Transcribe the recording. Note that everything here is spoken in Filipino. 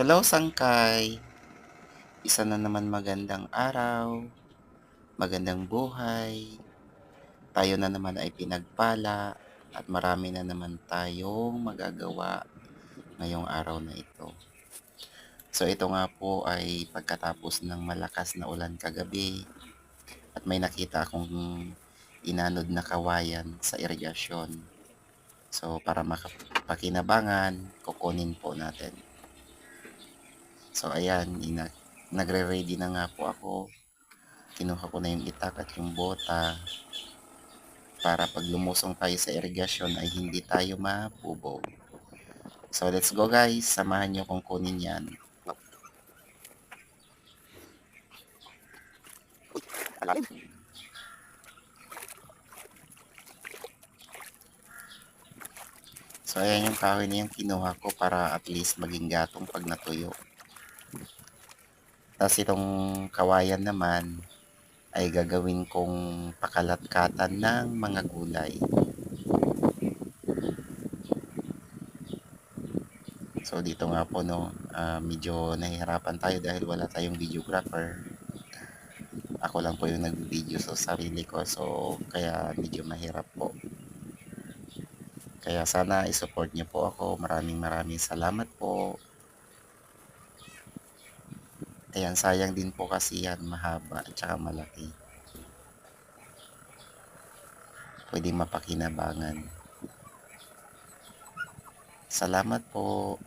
Hello sangkay, isa na naman magandang araw, magandang buhay. Tayo na naman ay pinagpala at marami na naman tayong magagawa ngayong araw na ito. So ito nga po ay pagkatapos ng malakas na ulan kagabi at may nakita akong inanod na kawayan sa irigasyon. So para makapakinabangan, kukunin po natin. So ayan, nagre-ready na nga po ako. Kinuha ko na yung itak at yung bota para pag lumusong tayo sa irigasyon ay hindi tayo mabubog. So let's go guys, samahan nyo kong kunin yan. So ayan yung kahoy na yung kinuha ko para at least maging gatong pag natuyo. Tapos itong kawayan naman ay gagawin kong pakalat-katan ng mga gulay. So dito nga po no, medyo nahihirapan tayo dahil wala tayong videographer. Ako lang po yung nag-video sa sarili ko, so kaya medyo mahirap po. Kaya sana i-support niyo po ako. Maraming salamat po. Ayan, sayang din po kasi yan, mahaba at saka malaki. Pwedeng mapakinabangan. Salamat po.